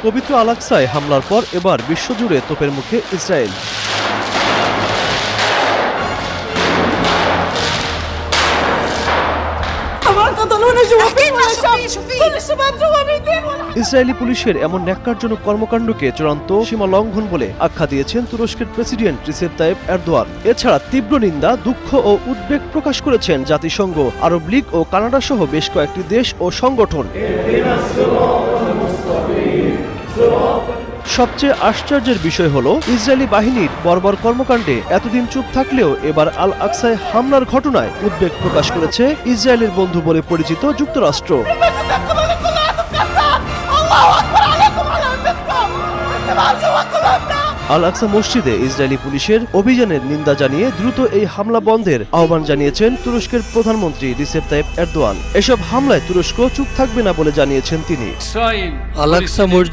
পবিত্র আল আকসায় হামলার পর এবার বিশ্বজুড়ে তোপের মুখে ইসরায়েল। ইসরায়েলি পুলিশের এমন ন্যাক্কারজনক কর্মকাণ্ডকে চূড়ান্ত সীমা লঙ্ঘন বলে আখ্যা দিয়েছেন তুরস্কের প্রেসিডেন্ট রিসেপ তাইপ এরদোয়ান। এছাড়া তীব্র নিন্দা, দুঃখ ও উদ্বেগ প্রকাশ করেছেন জাতিসংঘ, আরব লীগ ও কানাডা সহ বেশ কয়েকটি দেশ ও সংগঠন। সবচেয়ে আশ্চর্যের বিষয় হলো ইসরায়েলি বাহিনীর বর্বর কর্মকাণ্ডে এতদিন চুপ থাকলেও এবার আল আকসায় হামলার ঘটনায় উদ্বেগ প্রকাশ করেছে ইসরায়েলের বন্ধু বলে পরিচিত যুক্তরাষ্ট্র। আল আকসা মসজিদে ইসরায়েলি পুলিশের অভিযানের নিন্দা জানিয়ে দ্রুত এই হামলা বন্ধের আহ্বান জানিয়েছেন তুরস্কের প্রধানমন্ত্রী রিসেপ তাইপ এরদোয়ান। এসব হামলায় তুরস্ক চুপ থাকবে না বলে জানিয়েছেন তিনি। আল আকসা